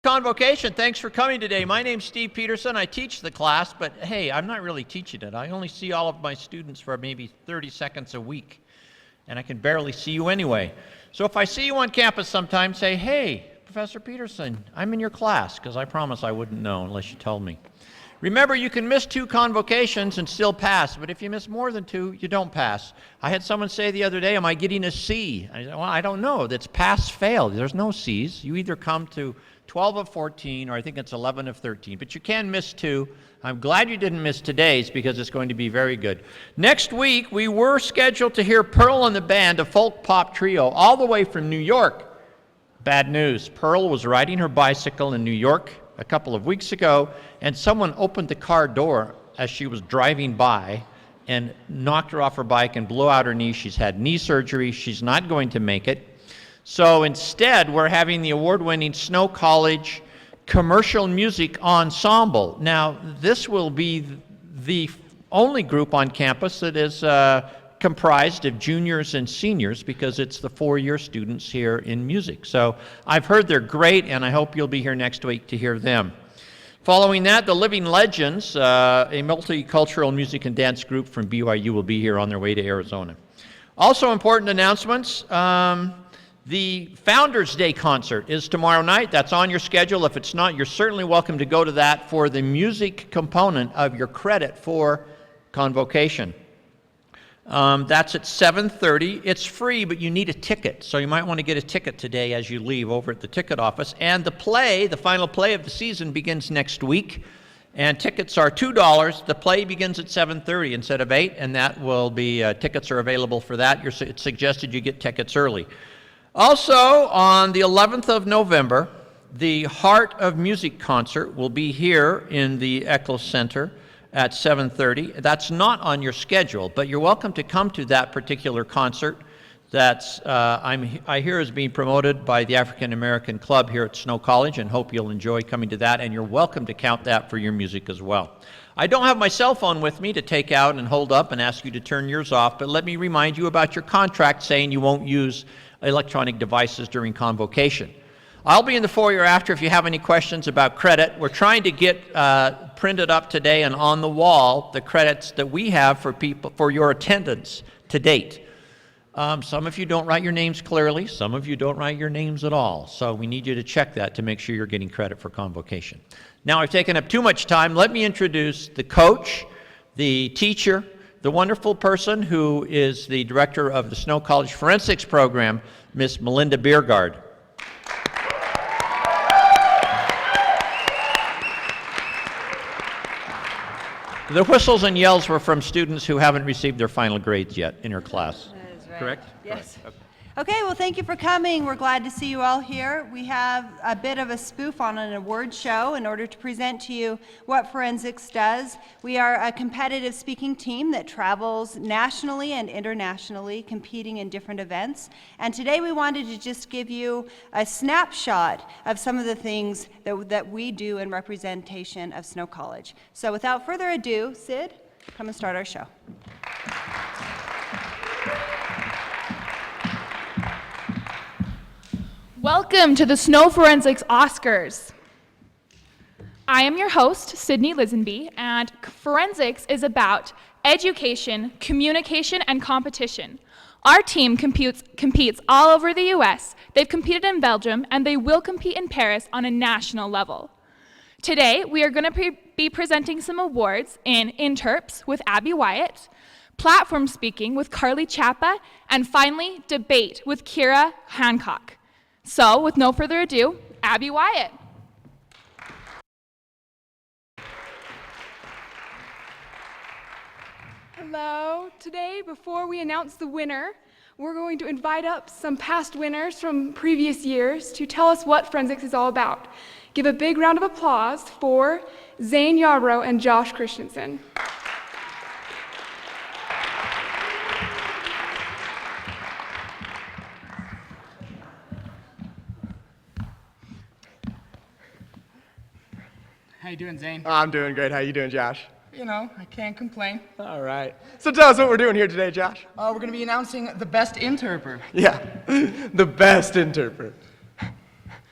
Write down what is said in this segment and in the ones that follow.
Convocation, thanks for coming today. My name's Steve Peterson. I teach the class, but hey, I'm not really teaching it. I only see all of my students for maybe 30 seconds a week, and I can barely see you anyway. So if I see you on campus sometime, say, hey, Professor Peterson, I'm in your class, because I promise I wouldn't know unless you told me. Remember, you can miss 2 convocations and still pass, but if you miss more than 2, you don't pass. I had someone say the other day, am I getting a C? I said, well, I don't know. That's pass-fail. There's no Cs. You either come to 12 of 14, or I think it's 11 of 13, but you can miss 2. I'm glad you didn't miss today's because it's going to be very good. Next week, we were scheduled to hear Pearl and the Band, a folk pop trio, all the way from New York. Bad news. Pearl was riding her bicycle in New York a couple of weeks ago, and someone opened the car door as she was driving by and knocked her off her bike and blew out her knee. She's had knee surgery. She's not going to make it. So instead, we're having the award-winning Snow College Commercial Music Ensemble. Now, this will be the only group on campus that is comprised of juniors and seniors because it's the 4-year students here in music. So I've heard they're great, and I hope you'll be here next week to hear them. Following that, the Living Legends, a multicultural music and dance group from BYU, will be here on their way to Arizona. Also important announcements. The Founders Day concert is tomorrow night. That's on your schedule. If it's not, you're certainly welcome to go to that for the music component of your credit for Convocation. That's at 7:30. It's free, but you need a ticket, so you might want to get a ticket today as you leave over at the ticket office. And the final play of the season begins next week, and tickets are $2. The play begins at 7:30 instead of 8, and that will be, tickets are available for that. It's suggested you get tickets early. Also, on the 11th of November, the Heart of Music concert will be here in the Eccles Center at 7:30. That's not on your schedule, but you're welcome to come to that particular concert. That's, I hear, is being promoted by the African American Club here at Snow College, and hope you'll enjoy coming to that, and you're welcome to count that for your music as well. I don't have my cell phone with me to take out and hold up and ask you to turn yours off, but let me remind you about your contract saying you won't use electronic devices during Convocation. I'll be in the foyer after if you have any questions about credit. We're trying to get printed up today and on the wall the credits that we have for your attendance to date. Some of you don't write your names clearly. Some of you don't write your names at all. So we need you to check that to make sure you're getting credit for Convocation. Now I've taken up too much time. Let me introduce the coach, the teacher, the wonderful person who is the director of the Snow College Forensics Program, Miss Melinda Biergard. The whistles and yells were from students who haven't received their final grades yet in her class. That is right. Correct? Yes. Correct. Okay, well, thank you for coming. We're glad to see you all here. We have a bit of a spoof on an award show in order to present to you what forensics does. We are a competitive speaking team that travels nationally and internationally, competing in different events. And today we wanted to just give you a snapshot of some of the things that we do in representation of Snow College. So without further ado, Sid, come and start our show. Welcome to the Snow Forensics Oscars. I am your host, Sydney Lisenby, and forensics is about education, communication, and competition. Our team competes all over the US. They've competed in Belgium, and they will compete in Paris on a national level. Today, we are going to be presenting some awards in Interps with Abby Wyatt, Platform Speaking with Carly Chapa, and finally, Debate with Kira Hancock. So, with no further ado, Abby Wyatt. Hello. Today, before we announce the winner, we're going to invite up some past winners from previous years to tell us what forensics is all about. Give a big round of applause for Zane Yarbrough and Josh Christensen. How you doing, Zane? I'm doing great. How you doing, Josh? You know, I can't complain. All right. So tell us what we're doing here today, Josh. We're going to be announcing the best interpreter. Yeah, the best interpreter.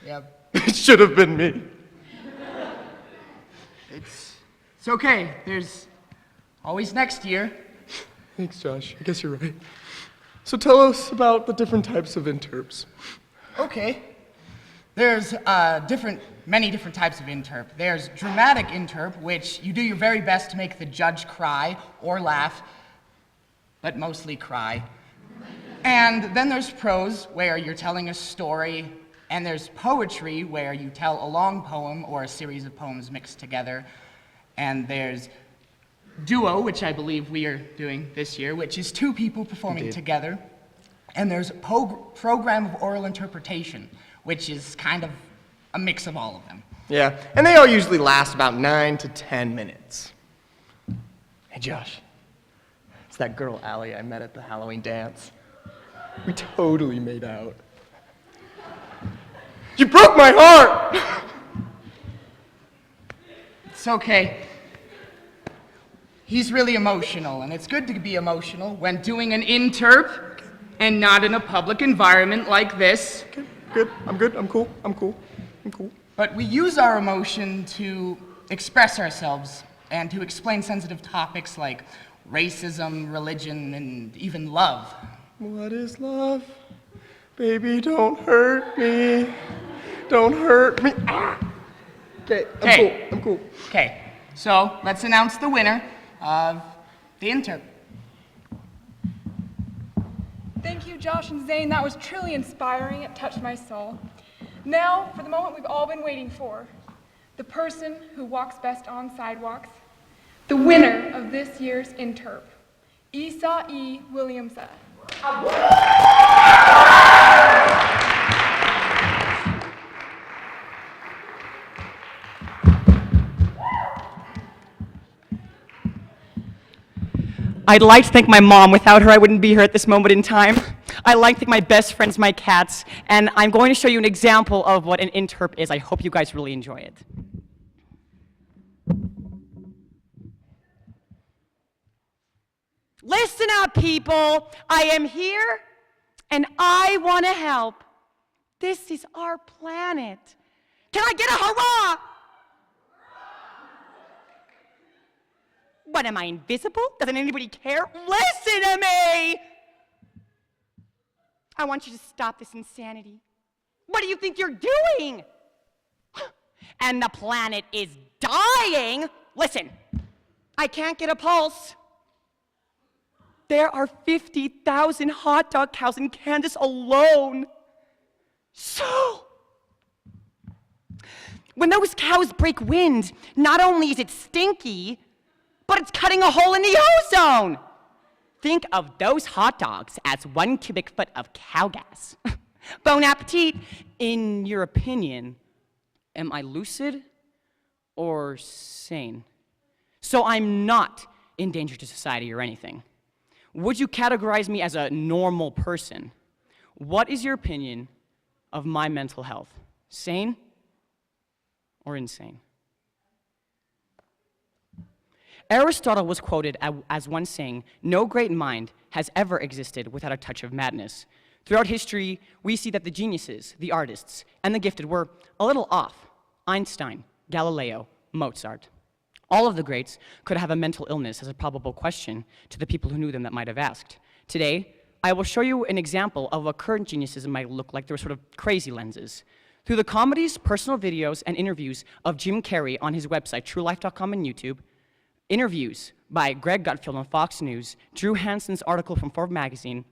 Yeah, It should have been me. It's okay. There's always next year. Thanks, Josh. I guess you're right. So tell us about the different types of interps. Okay. There's many different types of interp. There's dramatic interp, which you do your very best to make the judge cry or laugh, but mostly cry. And then there's prose, where you're telling a story, and there's poetry, where you tell a long poem or a series of poems mixed together. And there's duo, which I believe we are doing this year, which is two people performing together. And there's program of oral interpretation, which is kind of a mix of all of them. Yeah, and they all usually last about 9 to 10 minutes. Hey, Josh. It's that girl, Allie, I met at the Halloween dance. We totally made out. You broke my heart! It's okay. He's really emotional, and it's good to be emotional when doing an interp and not in a public environment like this. Okay, good. I'm good. I'm cool. I'm cool. I'm cool. But we use our emotion to express ourselves and to explain sensitive topics like racism, religion, and even love. What is love? Baby, don't hurt me. Don't hurt me. Ah! Okay, I'm cool. I'm cool. Okay, so let's announce the winner of the interp. Thank you, Josh and Zane. That was truly inspiring. It touched my soul. Now, for the moment we've all been waiting for. The person who walks best on sidewalks. The winner of this year's interp, Esau E. Williamson. I'd like to thank my mom. Without her, I wouldn't be here at this moment in time. I'd like to thank my best friends, my cats, and I'm going to show you an example of what an interp is. I hope you guys really enjoy it. Listen up, people. I am here, and I want to help. This is our planet. Can I get a hurrah? What, am I invisible? Doesn't anybody care? Listen to me! I want you to stop this insanity. What do you think you're doing? And the planet is dying. Listen, I can't get a pulse. There are 50,000 hot dog cows in Kansas alone. So, when those cows break wind, not only is it stinky, but it's cutting a hole in the ozone. Think of those hot dogs as 1 cubic foot of cow gas. Bon appetit. In your opinion, am I lucid or sane? So I'm not in danger to society or anything. Would you categorize me as a normal person? What is your opinion of my mental health? Sane or insane? Aristotle was quoted as once saying, "No great mind has ever existed without a touch of madness." Throughout history, we see that the geniuses, the artists, and the gifted were a little off. Einstein, Galileo, Mozart. All of the greats could have a mental illness as a probable question to the people who knew them that might have asked. Today, I will show you an example of what current geniuses might look like through sort of crazy lenses. Through the comedies, personal videos, and interviews of Jim Carrey on his website, truelife.com and YouTube, interviews by Greg Gutfeld on Fox News, Drew Hansen's article from Forbes magazine,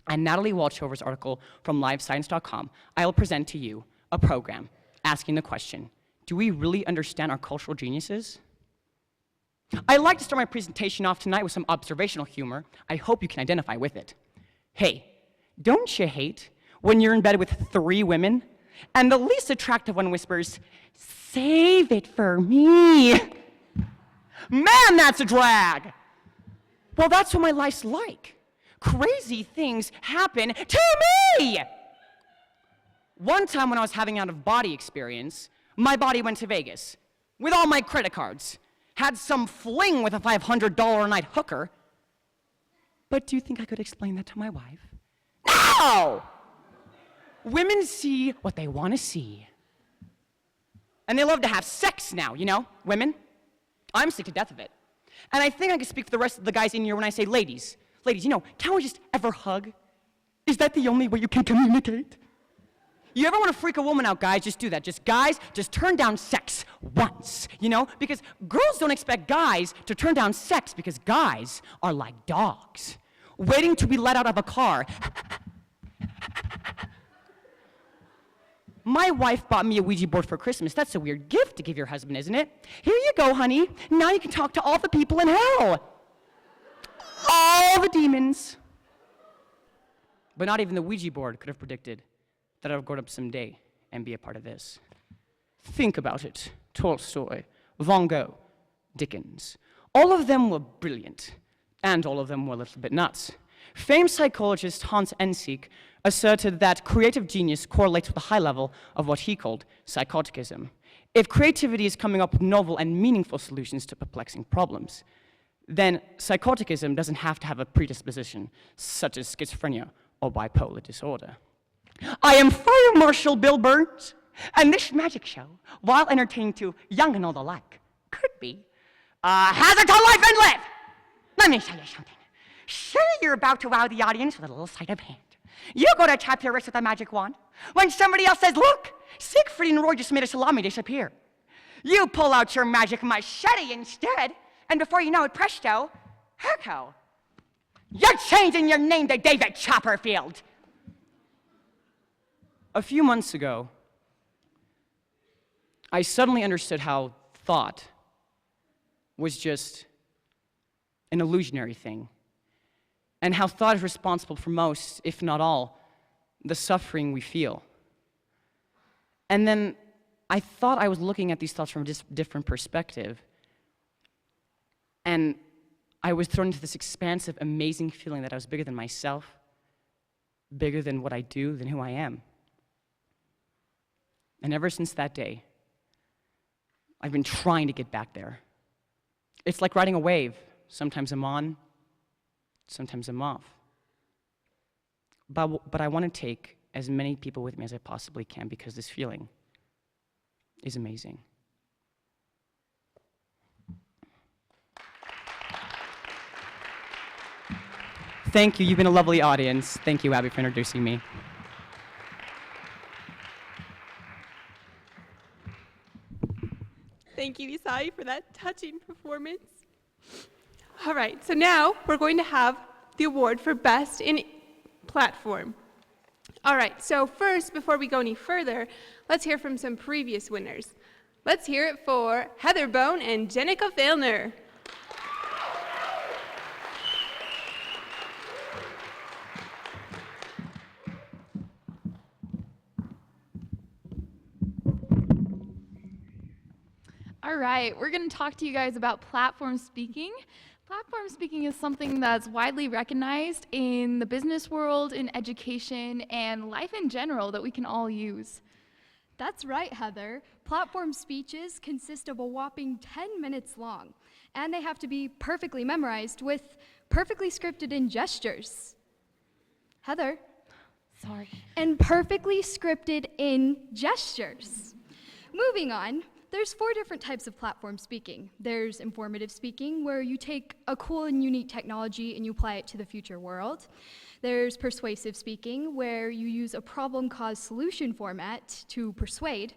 and Natalie Walchover's article from LiveScience.com, I will present to you a program asking the question, do we really understand our cultural geniuses? I'd like to start my presentation off tonight with some observational humor. I hope you can identify with it. Hey, don't you hate when you're in bed with 3 women and the least attractive one whispers, "Save it for me"? Man, that's a drag. Well, that's what my life's like. Crazy things happen to me. One time when I was having an out-of-body experience, my body went to Vegas with all my credit cards, had some fling with a $500 a night hooker. But do you think I could explain that to my wife? No! Women see what they want to see. And they love to have sex now, you know, women. I'm sick to death of it. And I think I can speak for the rest of the guys in here when I say, ladies, you know, can't we just ever hug? Is that the only way you can communicate? You ever want to freak a woman out, guys? Just do that. Guys, just turn down sex once, you know? Because girls don't expect guys to turn down sex because guys are like dogs, waiting to be let out of a car. My wife bought me a Ouija board for Christmas. That's a weird gift to give your husband, isn't it? Here you go, honey. Now you can talk to all the people in hell. All the demons. But not even the Ouija board could have predicted that I would grow up someday and be a part of this. Think about it. Tolstoy, Van Gogh, Dickens. All of them were brilliant, and all of them were a little bit nuts. Famed psychologist Hans Ensiek asserted that creative genius correlates with a high level of what he called psychoticism. If creativity is coming up with novel and meaningful solutions to perplexing problems, then psychoticism doesn't have to have a predisposition, such as schizophrenia or bipolar disorder. I am Fire Marshal Bill Burns, and this magic show, while entertaining to young and old alike, could be a hazard to life and live. Let me tell you something. Say you're about to wow the audience with a little sleight of hand. You go to tap your wrist with a magic wand when somebody else says, look, Siegfried and Roy just made a salami disappear. You pull out your magic machete instead, and before you know it, presto, herco. You're changing your name to David Chopperfield. A few months ago, I suddenly understood how thought was just an illusionary thing, and how thought is responsible for most, if not all, the suffering we feel. And then I thought I was looking at these thoughts from a different perspective, and I was thrown into this expansive, amazing feeling that I was bigger than myself, bigger than what I do, than who I am. And ever since that day, I've been trying to get back there. It's like riding a wave. Sometimes I'm on, sometimes I'm off. But I want to take as many people with me as I possibly can because this feeling is amazing. Thank you. You've been a lovely audience. Thank you, Abby, for introducing me. Thank you, Isai, for that touching performance. All right, so now we're going to have the award for Best in Platform. All right, so first, before we go any further, let's hear from some previous winners. Let's hear it for Heather Bone and Jenica Failner. All right, we're going to talk to you guys about platform speaking. Platform speaking is something that's widely recognized in the business world, in education, and life in general that we can all use. That's right, Heather. Platform speeches consist of a whopping 10 minutes long, and they have to be perfectly memorized with perfectly scripted in gestures. Heather? Sorry. And perfectly scripted in gestures. Moving on. There's 4 different types of platform speaking. There's informative speaking, where you take a cool and unique technology and you apply it to the future world. There's persuasive speaking, where you use a problem-cause-solution format to persuade.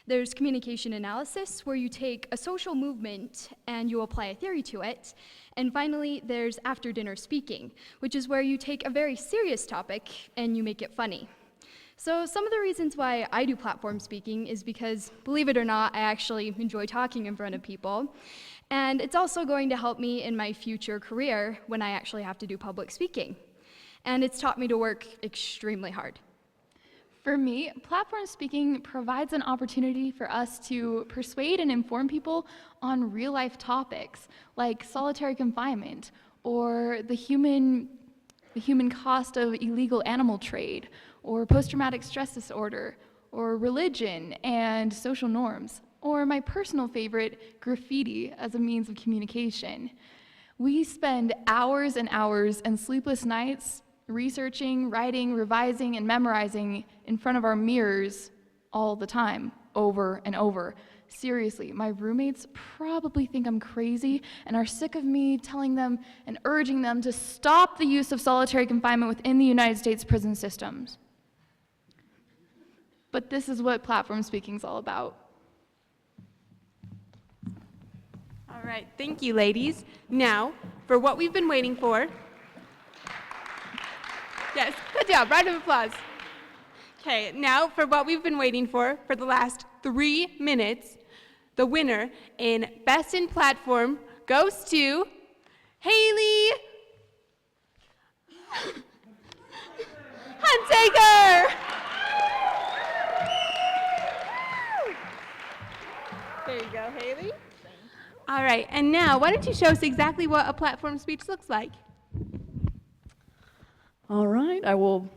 There's communication analysis, where you take a social movement and you apply a theory to it. And finally, there's after-dinner speaking, which is where you take a very serious topic and you make it funny. So some of the reasons why I do platform speaking is because, believe it or not, I actually enjoy talking in front of people. And it's also going to help me in my future career when I actually have to do public speaking. And it's taught me to work extremely hard. For me, platform speaking provides an opportunity for us to persuade and inform people on real-life topics like solitary confinement or the human cost of illegal animal trade, or post-traumatic stress disorder, or religion and social norms, or my personal favorite, graffiti as a means of communication. We spend hours and hours and sleepless nights researching, writing, revising, and memorizing in front of our mirrors all the time, over and over. Seriously, my roommates probably think I'm crazy and are sick of me telling them and urging them to stop the use of solitary confinement within the United States prison systems. But this is what platform speaking is all about. All right, thank you, ladies. Now, for what we've been waiting for. Yes, good job, round of applause. Okay, now for what we've been waiting for the last 3 minutes, the winner in Best in Platform goes to Haley Huntaker. There you go, Haley. All right, and now why don't you show us exactly what a platform speech looks like? All right, I will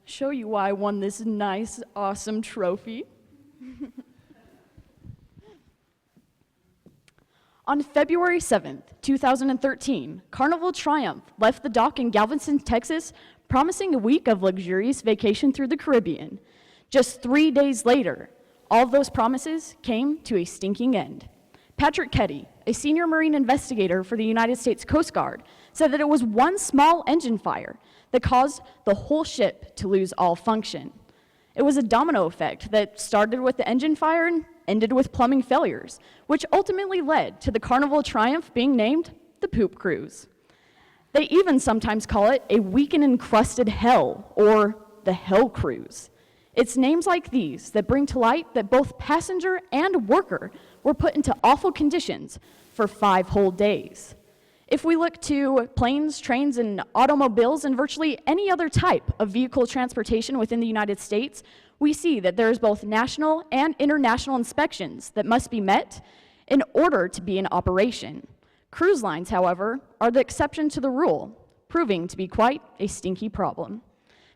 show you why I won this nice, awesome trophy. On February 7th, 2013, Carnival Triumph left the dock in Galveston, Texas, promising a week of luxurious vacation through the Caribbean. Just 3 days later, all of those promises came to a stinking end. Patrick Ketty, a senior marine investigator for the United States Coast Guard, said that it was one small engine fire that caused the whole ship to lose all function. It was a domino effect that started with the engine fire and ended with plumbing failures, which ultimately led to the Carnival Triumph being named the Poop Cruise. They even sometimes call it a week in encrusted hell, or the Hell Cruise. It's names like these that bring to light that both passenger and worker were put into awful conditions for 5 whole days. If we look to planes, trains, and automobiles, and virtually any other type of vehicle transportation within the United States, we see that there is both national and international inspections that must be met in order to be in operation. Cruise lines, however, are the exception to the rule, proving to be quite a stinky problem.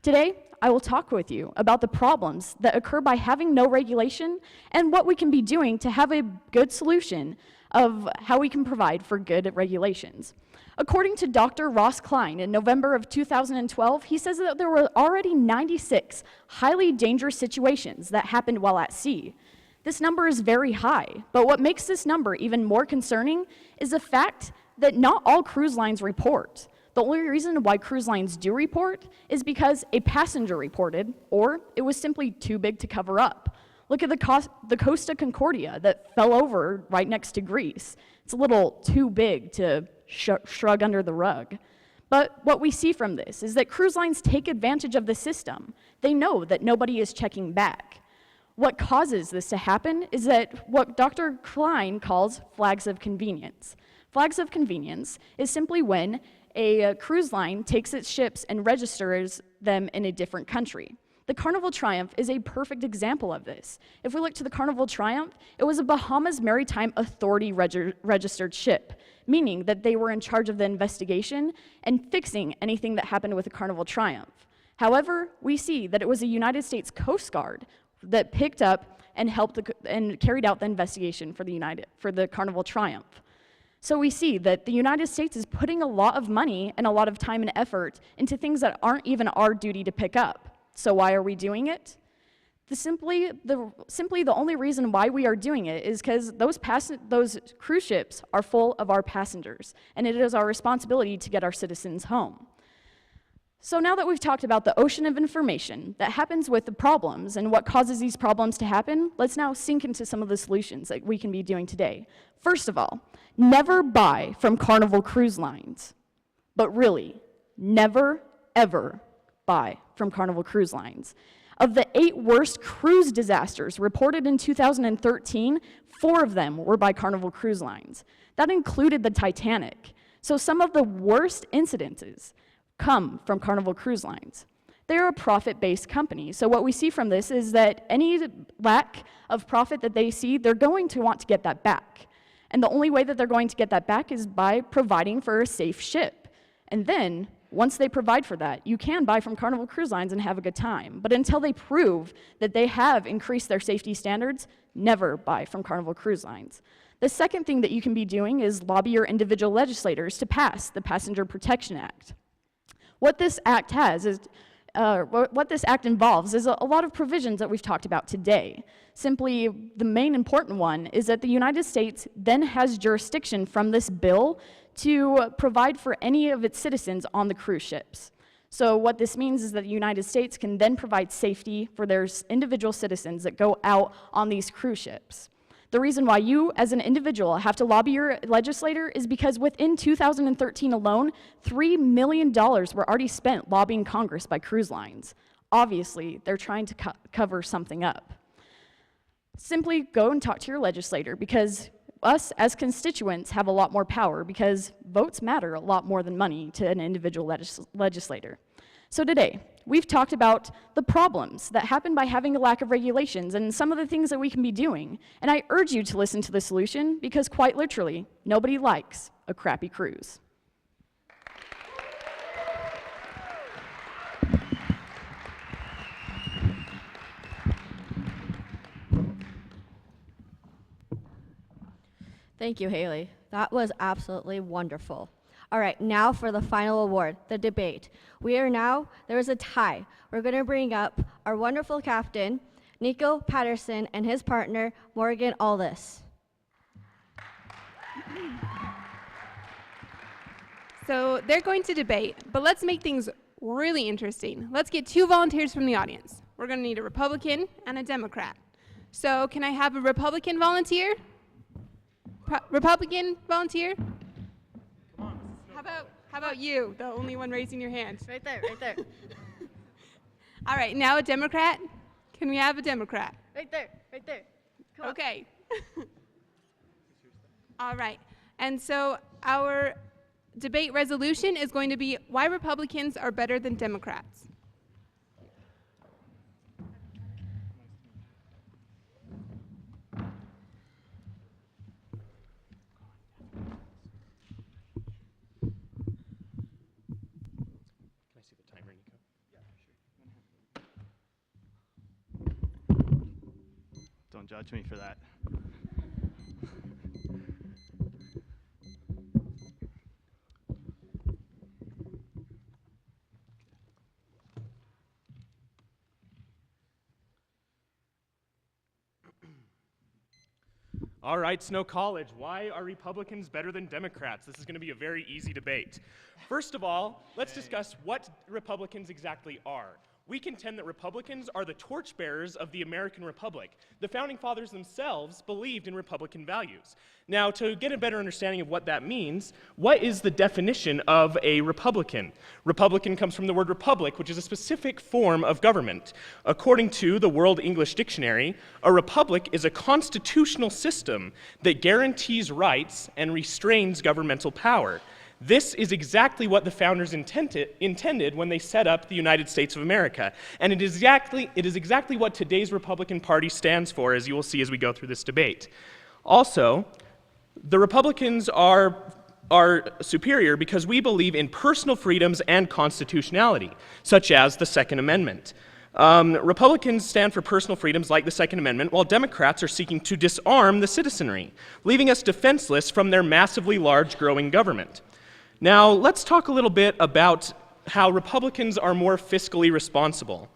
Today, I will talk with you about the problems that occur by having no regulation and what we can be doing to have a good solution of how we can provide for good regulations. According to Dr. Ross Klein in November of 2012, he says that there were already 96 highly dangerous situations that happened while at sea. This number is very high, but what makes this number even more concerning is the fact that not all cruise lines report. The only reason why cruise lines do report is because a passenger reported, or it was simply too big to cover up. Look at the Costa Concordia that fell over right next to Greece. It's a little too big to shrug under the rug. But what we see from this is that cruise lines take advantage of the system. They know that nobody is checking back. What causes this to happen is that what Dr. Klein calls flags of convenience. Flags of convenience is simply when a cruise line takes its ships and registers them in a different country. The Carnival Triumph is a perfect example of this. If we look to the Carnival Triumph, it was a Bahamas Maritime Authority registered ship, meaning that they were in charge of the investigation and fixing anything that happened with the Carnival Triumph. However, we see that it was the United States Coast Guard that picked up and helped and carried out the investigation for the Carnival Triumph. So we see that the United States is putting a lot of money and a lot of time and effort into things that aren't even our duty to pick up. So why are we doing it? Simply the only reason why we are doing it is because those cruise ships are full of our passengers, and it is our responsibility to get our citizens home. So now that we've talked about the ocean of information that happens with the problems and what causes these problems to happen, let's now sink into some of the solutions that we can be doing today. First of all, never buy from Carnival Cruise Lines. But really, never, ever buy from Carnival Cruise Lines. Of the 8 worst cruise disasters reported in 2013, 4 of them were by Carnival Cruise Lines. That included the Titanic. So some of the worst incidences come from Carnival Cruise Lines. They're a profit-based company, so what we see from this is that any lack of profit that they see, they're going to want to get that back. And the only way that they're going to get that back is by providing for a safe ship. And then, once they provide for that, you can buy from Carnival Cruise Lines and have a good time. But until they prove that they have increased their safety standards, never buy from Carnival Cruise Lines. The second thing that you can be doing is lobby your individual legislators to pass the Passenger Protection Act. What this act has is what this act involves is a lot of provisions that we've talked about today. Simply, the main important one is that the United States then has jurisdiction from this bill to provide for any of its citizens on the cruise ships. So what this means is that the United States can then provide safety for their individual citizens that go out on these cruise ships. The reason why you, as an individual, have to lobby your legislator is because within 2013 alone, $3 million were already spent lobbying Congress by cruise lines. Obviously, they're trying to cover something up. Simply go and talk to your legislator, because us as constituents have a lot more power, because votes matter a lot more than money to an individual legislator. So today, we've talked about the problems that happen by having a lack of regulations and some of the things that we can be doing. And I urge you to listen to the solution, because quite literally, nobody likes a crappy cruise. Thank you, Haley. That was absolutely wonderful. All right, now for the final award, the debate. There is a tie. We're going to bring up our wonderful captain, Nico Patterson, and his partner, Morgan Aldis. So they're going to debate, but let's make things really interesting. Let's get 2 volunteers from the audience. We're going to need a Republican and a Democrat. So can I have a Republican volunteer? Republican volunteer? How about you, the only one raising your hand? Right there. All right, now a Democrat? Can we have a Democrat? Right there. Come on. Okay. All right, and so our debate resolution is going to be why Republicans are better than Democrats. Don't judge me for that. All right, Snow College, why are Republicans better than Democrats? This is going to be a very easy debate. First of all, let's discuss what Republicans exactly are. We contend that Republicans are the torchbearers of the American Republic. The Founding Fathers themselves believed in Republican values. Now, to get a better understanding of what that means, what is the definition of a Republican? Republican comes from the word republic, which is a specific form of government. According to the World English Dictionary, a republic is a constitutional system that guarantees rights and restrains governmental power. This is exactly what the founders intended when they set up the United States of America. And it is exactly what today's Republican Party stands for, as you will see as we go through this debate. Also, the Republicans are superior because we believe in personal freedoms and constitutionality, such as the Second Amendment. Republicans stand for personal freedoms like the Second Amendment, while Democrats are seeking to disarm the citizenry, leaving us defenseless from their massively large growing government. Now, let's talk a little bit about how Republicans are more fiscally responsible.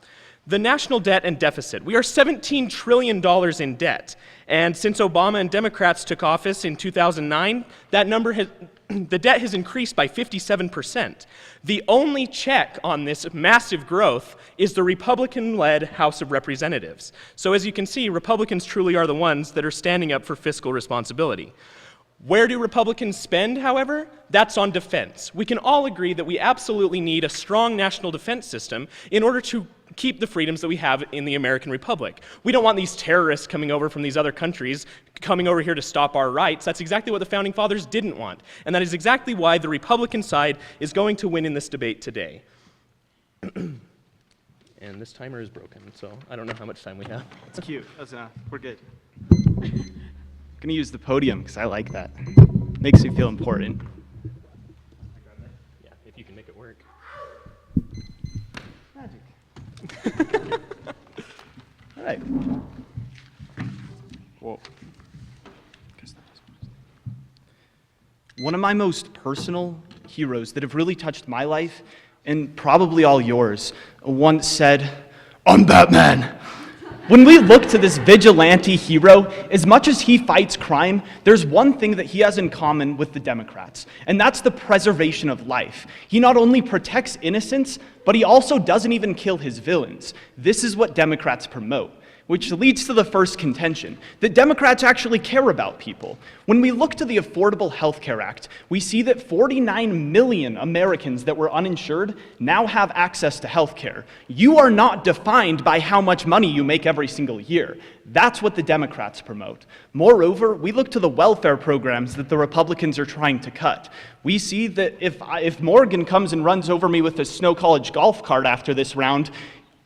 The national debt and deficit. We are $17 trillion in debt. And since Obama and Democrats took office in 2009, the debt has increased by 57%. The only check on this massive growth is the Republican-led House of Representatives. So as you can see, Republicans truly are the ones that are standing up for fiscal responsibility. Where do Republicans spend, however? That's on defense. We can all agree that we absolutely need a strong national defense system in order to keep the freedoms that we have in the American Republic. We don't want these terrorists coming over from these other countries coming over here to stop our rights. That's exactly what the Founding Fathers didn't want. And that is exactly why the Republican side is going to win in this debate today. And this timer is broken, so I don't know how much time we have. It's cute. That's enough. We're good. I'm going to use the podium because I like that. Makes me feel important. Yeah, if you can make it work. Magic. All right. Whoa. One of my most personal heroes that have really touched my life and probably all yours, once said, "I'm Batman." When we look to this vigilante hero, as much as he fights crime, there's one thing that he has in common with the Democrats, and that's the preservation of life. He not only protects innocents, but he also doesn't even kill his villains. This is what Democrats promote, which leads to the first contention, that Democrats actually care about people. When we look to the Affordable Health Care Act, we see that 49 million Americans that were uninsured now have access to health care. You are not defined by how much money you make every single year. That's what the Democrats promote. Moreover, we look to the welfare programs that the Republicans are trying to cut. We see that if Morgan comes and runs over me with a Snow College golf cart after this round,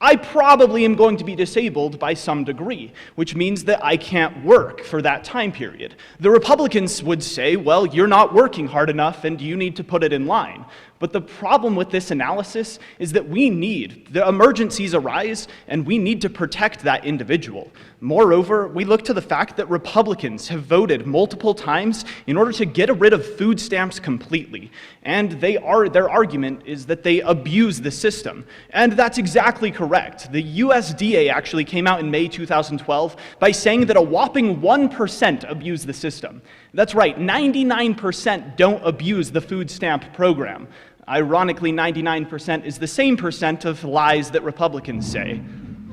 I probably am going to be disabled by some degree, which means that I can't work for that time period. The Republicans would say, well, you're not working hard enough and you need to put it in line. But the problem with this analysis is that the emergencies arise and we need to protect that individual. Moreover, we look to the fact that Republicans have voted multiple times in order to get rid of food stamps completely. And their argument is that they abuse the system. And that's exactly correct. The USDA actually came out in May 2012 by saying that a whopping 1% abuse the system. That's right, 99% don't abuse the food stamp program. Ironically, 99% is the same percent of lies that Republicans say.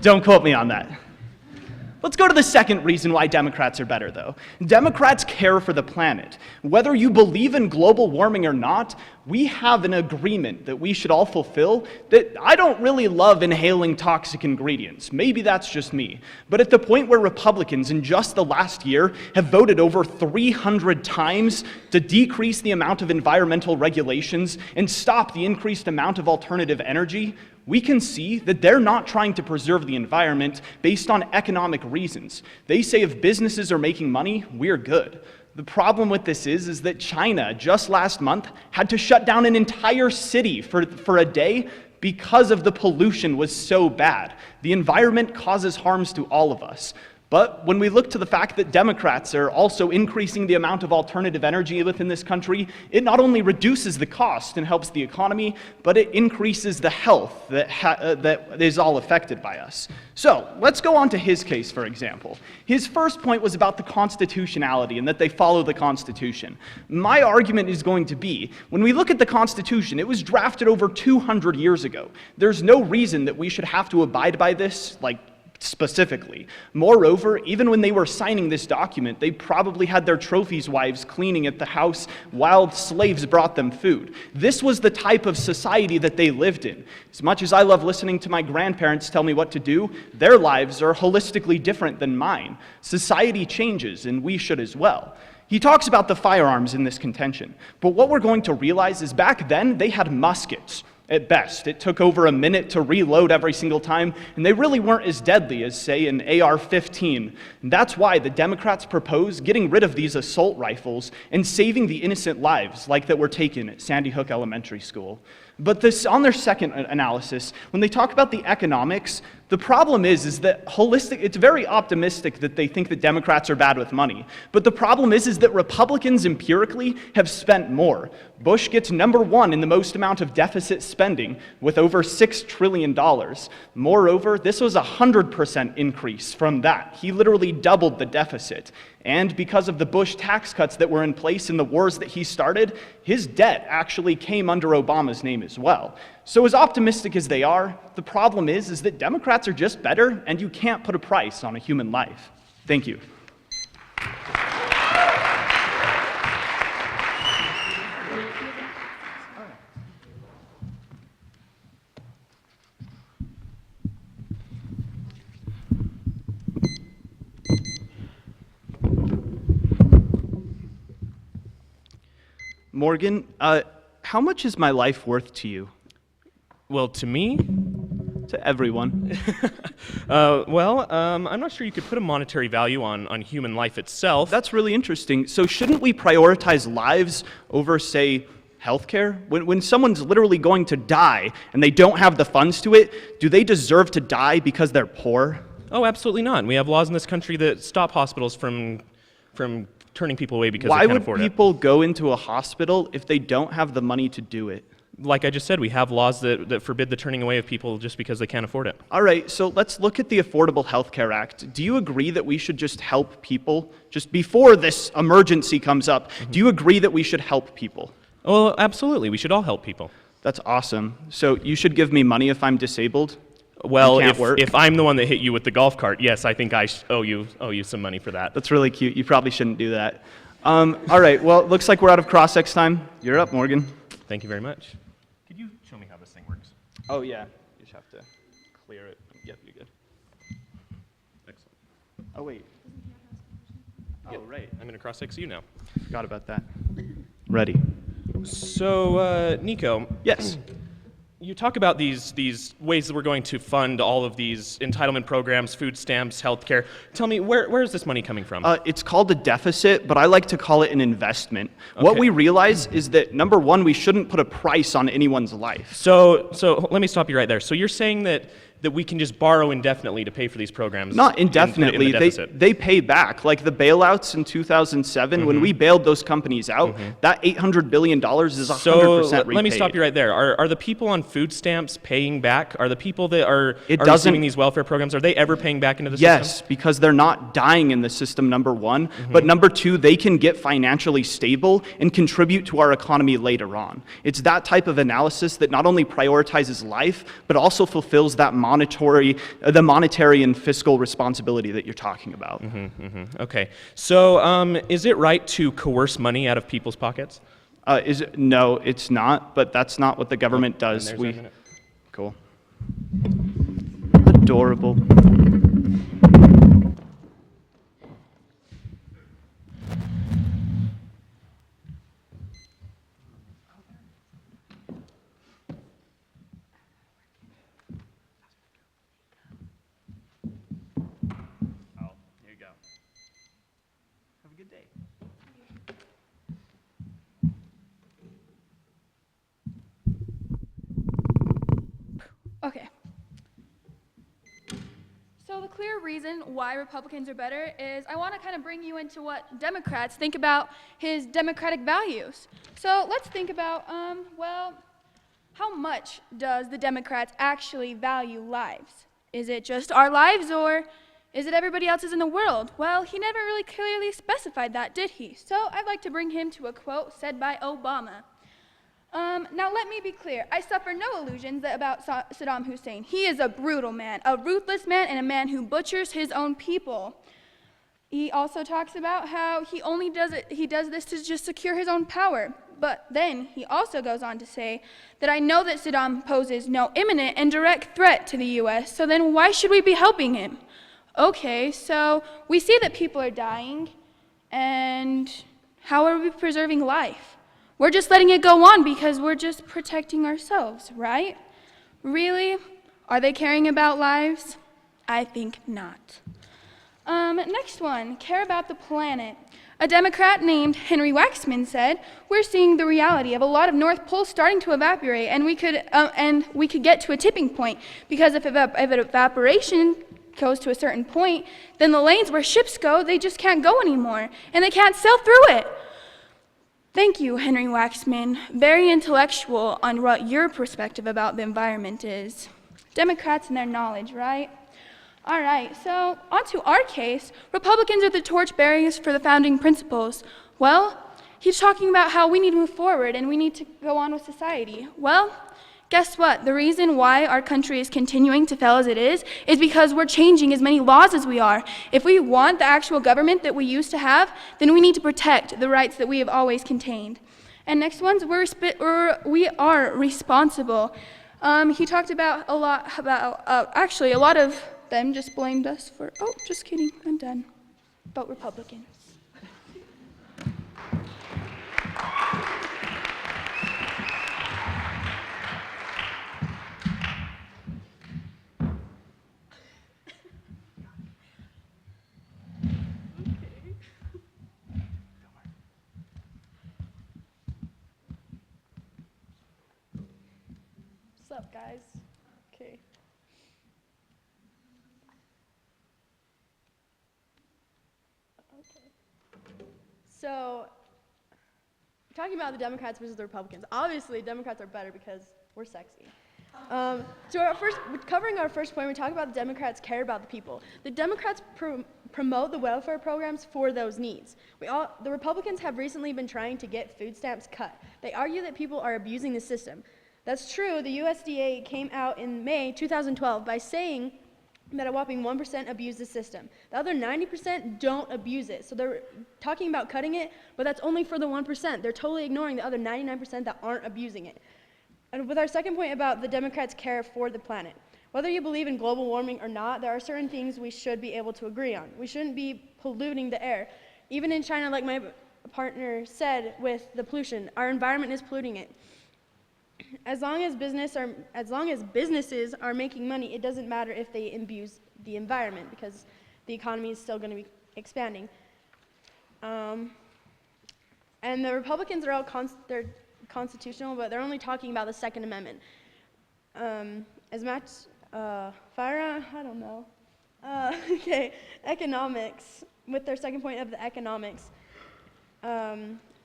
Don't quote me on that. Let's go to the second reason why Democrats are better, though. Democrats care for the planet. Whether you believe in global warming or not, we have an agreement that we should all fulfill that I don't really love inhaling toxic ingredients. Maybe that's just me. But at the point where Republicans in just the last year have voted over 300 times to decrease the amount of environmental regulations and stop the increased amount of alternative energy, we can see that they're not trying to preserve the environment based on economic reasons. They say if businesses are making money, we're good. The problem with this is that China, just last month, had to shut down an entire city for a day because of the pollution was so bad. The environment causes harms to all of us. But when we look to the fact that Democrats are also increasing the amount of alternative energy within this country, it not only reduces the cost and helps the economy, but it increases the health that is all affected by us. So let's go on to his case, for example. His first point was about the constitutionality and that they follow the Constitution. My argument is going to be, when we look at the Constitution, it was drafted over 200 years ago. There's no reason that we should have to abide by this, specifically. Moreover, even when they were signing this document, they probably had their trophies wives cleaning at the house while slaves brought them food. This was the type of society that they lived in. As much as I love listening to my grandparents tell me what to do, their lives are holistically different than mine. Society changes, and we should as well. He talks about the firearms in this contention, but what we're going to realize is back then they had muskets. At best, it took over a minute to reload every single time, and they really weren't as deadly as, say, an AR-15. And that's why the Democrats propose getting rid of these assault rifles and saving the innocent lives like that were taken at Sandy Hook Elementary School. But on their second analysis, when they talk about the economics, the problem is that it's very optimistic that they think that Democrats are bad with money. But the problem is that Republicans empirically have spent more. Bush gets number one in the most amount of deficit spending with over $6 trillion. Moreover, this was a 100% increase from that. He literally doubled the deficit. And because of the Bush tax cuts that were in place in the wars that he started, his debt actually came under Obama's name as well. So as optimistic as they are, the problem is that Democrats are just better, and you can't put a price on a human life. Thank you. Morgan, how much is my life worth to you? Well, to me? To everyone. I'm not sure you could put a monetary value on human life itself. That's really interesting. So shouldn't we prioritize lives over, say, healthcare? When someone's literally going to die and they don't have the funds to it, do they deserve to die because they're poor? Oh, absolutely not. We have laws in this country that stop hospitals from turning people away because they can't afford it. Why would people go into a hospital if they don't have the money to do it? like I just said, we have laws that forbid the turning away of people just because they can't afford it. All right, so let's look at the Affordable Health Care Act. Do you agree that we should just help people just before this emergency comes up? Do you agree that we should help people? Oh, absolutely. We should all help people. That's awesome. So you should give me money if I'm disabled? Well, Can't work? if I'm the one that hit you with the golf cart, yes, I think I owe you some money for that. That's really cute. You probably shouldn't do that. All right, well, it looks like we're out of cross-ex time. You're up, Morgan. Thank you very much. Could you show me how this thing works? Oh, yeah. You just have to clear it. Yep, you're good. Excellent. Oh, wait. Oh, right. I'm going to cross-ex you now. Forgot about that. Ready. So, Nico. Yes. You talk about these ways that we're going to fund all of these entitlement programs, food stamps, healthcare. Tell me, where is this money coming from? It's called a deficit, but I like to call it an investment. What Okay. we realize is that, number one, we shouldn't put a price on anyone's life. So let me stop you right there. So you're saying that we can just borrow indefinitely to pay for these programs? Not in indefinitely. the deficit? They pay back. Like the bailouts in 2007, when we bailed those companies out, that $800 billion is 100% So repaid. let me stop you right there. Are the people on food stamps paying back? Are the people that are doesn't- receiving these welfare programs, are they ever paying back into the Yes, system? because they're not dying in the system, number one. But number two, they can get financially stable and contribute to our economy later on. It's that type of analysis that not only prioritizes life, but also fulfills that the monetary and fiscal responsibility that you're talking about. Okay. So is it right to coerce money out of people's pockets? No, it's not, but that's not what the government And does. there's our minute. Cool. Adorable. Oh, here you go. Have a good day. Okay. So the clear reason why Republicans are better is I want to kind of bring you into what Democrats think about his democratic values. So let's think about, well, how much does the Democrats actually value lives? Is it just our lives, or is it everybody else's in the world? Well, he never really clearly specified that, did he? So I'd like to bring him to a quote said by Obama. Now let me be clear. I suffer no illusions about Saddam Hussein. He is a brutal man, a ruthless man, and a man who butchers his own people. He also talks about how he does this to just secure his own power. But then he also goes on to say that I know that Saddam poses no imminent and direct threat to the U.S., so then why should we be helping him? Okay, so we see that people are dying, and how are we preserving life? We're just letting it go on because we're just protecting ourselves, right? Really? Are they caring about lives? I think not. Next one, care about the planet. A Democrat named Henry Waxman said, we're seeing the reality of a lot of North Pole starting to evaporate, and we could get to a tipping point, because if evaporation goes to a certain point, then the lanes where ships go, they just can't go anymore, and they can't sail through it. Thank you, Henry Waxman. Very intellectual on what your perspective about the environment is. Democrats and their knowledge, right? All right, so on to our case. Republicans are the torchbearers for the founding principles. Well, he's talking about how we need to move forward and we need to go on with society. Well, guess what? The reason why our country is continuing to fail as it is because we're changing as many laws as we are. If we want the actual government that we used to have, then we need to protect the rights that we have always contained. And next ones, we are responsible. He talked about a lot actually a lot of them just blamed us for, oh, just kidding, I'm done. Vote Republicans. What's up, guys? Okay. Okay. So, talking about the Democrats versus the Republicans. Obviously, Democrats are better because we're sexy. Covering our first point, we talk about the Democrats care about the people. The Democrats promote the welfare programs for those needs. The Republicans have recently been trying to get food stamps cut. They argue that people are abusing the system. That's true. The USDA came out in May 2012 by saying that a whopping 1% abuse the system. The other 90% don't abuse it. So they're talking about cutting it, but that's only for the 1%. They're totally ignoring the other 99% that aren't abusing it. And with our second point about the Democrats' care for the planet, whether you believe in global warming or not, there are certain things we should be able to agree on. We shouldn't be polluting the air. Even in China, like my partner said with the pollution, our environment is polluting it. As long as businesses are making money, it doesn't matter if they abuse the environment because the economy is still going to be expanding. And the Republicans are all they're constitutional, but they're only talking about the Second Amendment. As much Farah, I don't know. Okay, economics. With their second point of the economics.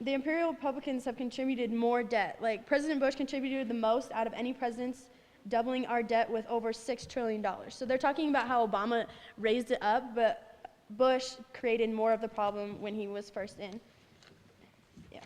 The Imperial Republicans have contributed more debt. Like President Bush contributed the most out of any presidents, doubling our debt with over $6 trillion. So they're talking about how Obama raised it up, but Bush created more of the problem when he was first in. Yeah.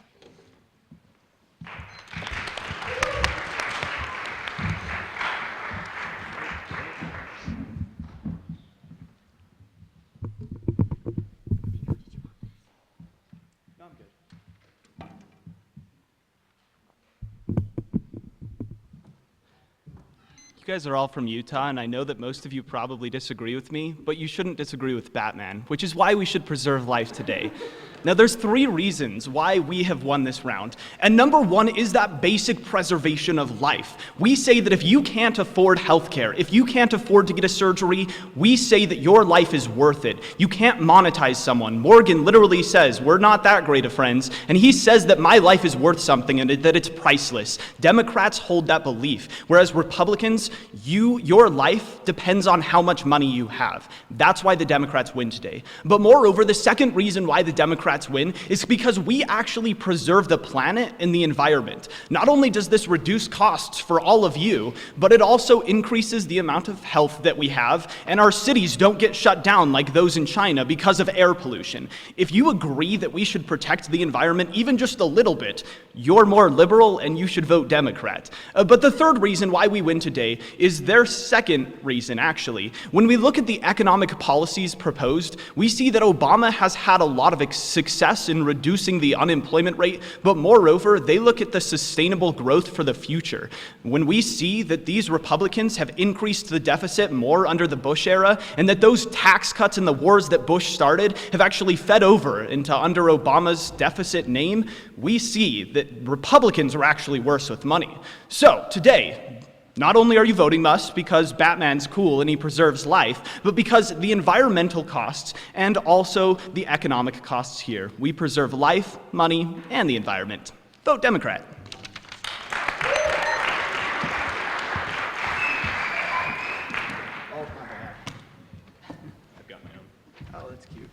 You guys are all from Utah, and I know that most of you probably disagree with me, but you shouldn't disagree with Batman, which is why we should preserve life today. Now, there's 3 reasons why we have won this round. And number 1 is that basic preservation of life. We say that if you can't afford healthcare, if you can't afford to get a surgery, we say that your life is worth it. You can't monetize someone. Morgan literally says, we're not that great of friends, and he says that my life is worth something and that it's priceless. Democrats hold that belief, whereas Republicans, your life depends on how much money you have. That's why the Democrats win today. But moreover, the second reason why the Democrats win is because we actually preserve the planet and the environment. Not only does this reduce costs for all of you, but it also increases the amount of health that we have, and our cities don't get shut down like those in China because of air pollution. If you agree that we should protect the environment even just a little bit, you're more liberal and you should vote Democrat. But the third reason why we win today is their second reason, actually. When we look at the economic policies proposed, we see that Obama has had a lot of success in reducing the unemployment rate, but moreover, they look at the sustainable growth for the future. When we see that these Republicans have increased the deficit more under the Bush era, and that those tax cuts and the wars that Bush started have actually fed over into under Obama's deficit name, we see that Republicans are actually worse with money. So today, not only are you voting us because Batman's cool and he preserves life, but because the environmental costs and also the economic costs here. We preserve life, money, and the environment. Vote Democrat. I've got my own. Oh, that's cute.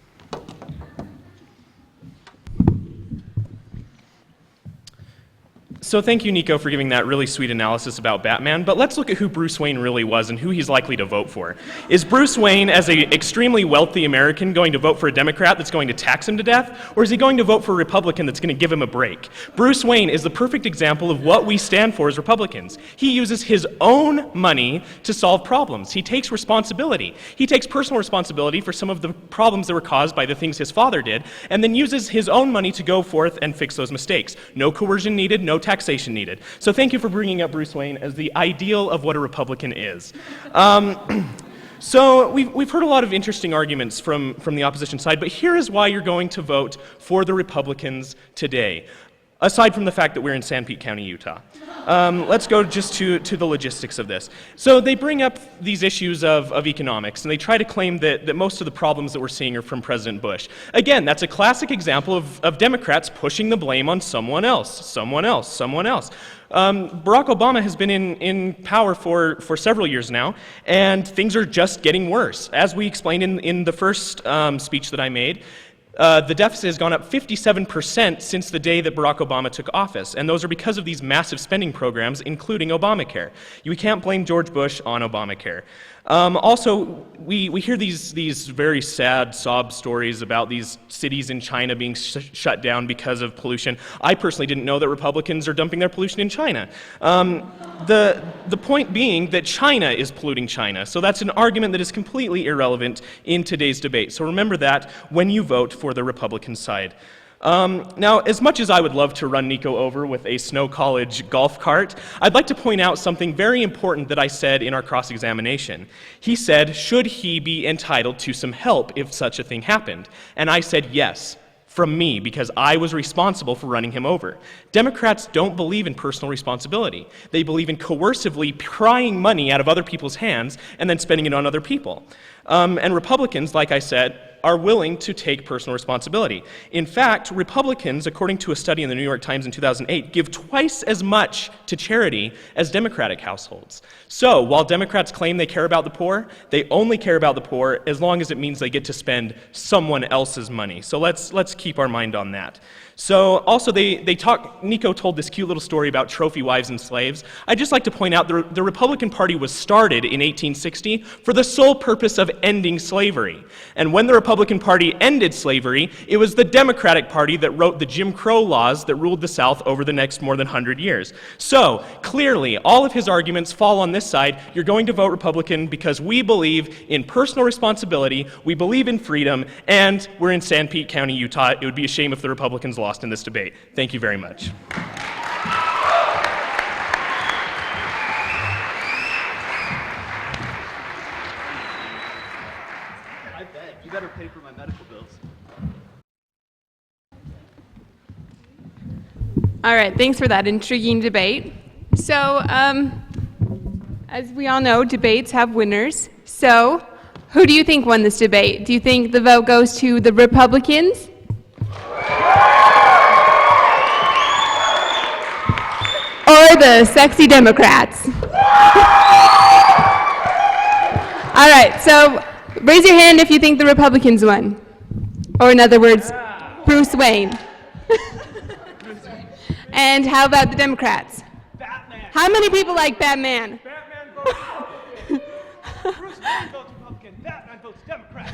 So thank you, Nico, for giving that really sweet analysis about Batman, but let's look at who Bruce Wayne really was and who he's likely to vote for. Is Bruce Wayne, as an extremely wealthy American, going to vote for a Democrat that's going to tax him to death, or is he going to vote for a Republican that's going to give him a break? Bruce Wayne is the perfect example of what we stand for as Republicans. He uses his own money to solve problems. He takes responsibility. He takes personal responsibility for some of the problems that were caused by the things his father did, and then uses his own money to go forth and fix those mistakes. No coercion needed, no taxation needed. So thank you for bringing up Bruce Wayne as the ideal of what a Republican is. So we've heard a lot of interesting arguments from the opposition side, but here is why you're going to vote for the Republicans today, aside from the fact that we're in San Pete County, Utah. Let's go just to the logistics of this. So they bring up these issues of economics, and they try to claim that most of the problems that we're seeing are from President Bush. Again, that's a classic example of Democrats pushing the blame on someone else. Barack Obama has been in power for several years now, and things are just getting worse. As we explained in the first speech that I made, the deficit has gone up 57% since the day that Barack Obama took office, and those are because of these massive spending programs, including Obamacare. You can't blame George Bush on Obamacare. Also, we hear these very sad sob stories about these cities in China being shut down because of pollution. I personally didn't know that Republicans are dumping their pollution in China. The point being that China is polluting China, so that's an argument that is completely irrelevant in today's debate. So remember that when you vote for the Republican side. Now, as much as I would love to run Nico over with a Snow College golf cart, I'd like to point out something very important that I said in our cross-examination. He said, should he be entitled to some help if such a thing happened? And I said yes, from me, because I was responsible for running him over. Democrats don't believe in personal responsibility. They believe in coercively prying money out of other people's hands and then spending it on other people. And Republicans, like I said, are willing to take personal responsibility. In fact, Republicans, according to a study in the New York Times in 2008, give twice as much to charity as Democratic households. So, while Democrats claim they care about the poor, they only care about the poor as long as it means they get to spend someone else's money. So let's keep our mind on that. So also Nico told this cute little story about trophy wives and slaves. I'd just like to point out the Republican Party was started in 1860 for the sole purpose of ending slavery. And when the Republican Party ended slavery, it was the Democratic Party that wrote the Jim Crow laws that ruled the South over the next more than 100 years. So clearly, all of his arguments fall on this side. You're going to vote Republican because we believe in personal responsibility, we believe in freedom, and we're in San Pete County, Utah. It would be a shame if the Republicans lost in this debate. Thank you very much. I bet. You better pay for my medical bills. All right, thanks for that intriguing debate. So, as we all know, debates have winners. So, who do you think won this debate? Do you think the vote goes to the Republicans? Or the sexy Democrats? All right, so raise your hand if you think the Republicans won. Or in other words, Bruce Wayne. And how about the Democrats? Batman. How many people like Batman? Batman votes Republican. Bruce Wayne votes Republican. Batman votes Democrat.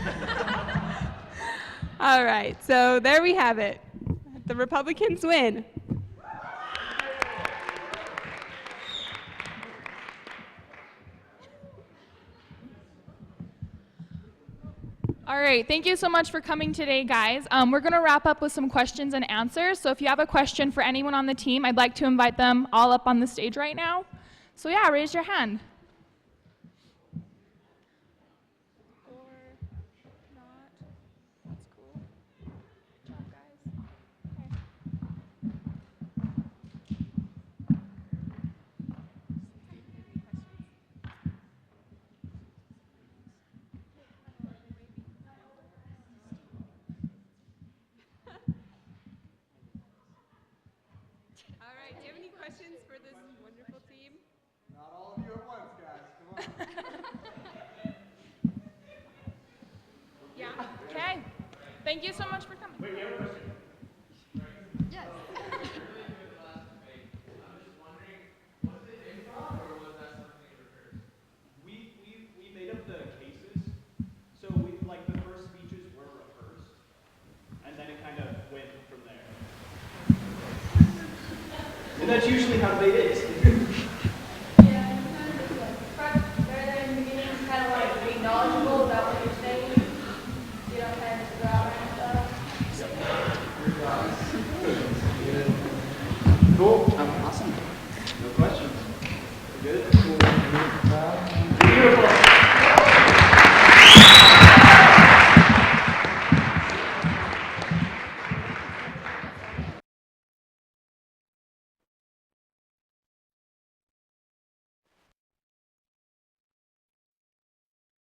All right, so there we have it. The Republicans win. All right, thank you so much for coming today, guys. We're going to wrap up with some questions and answers. So if you have a question for anyone on the team, I'd like to invite them all up on the stage right now. So yeah, raise your hand. All right, do you have any questions for this wonderful team? Not all of you at once, guys. Come on. Yeah, okay. Thank you so much for coming. Wait, we have a question. Yes. We made up the cases, so like the first speeches were rehearsed, and then it kind of went from there. And that's usually how debate is.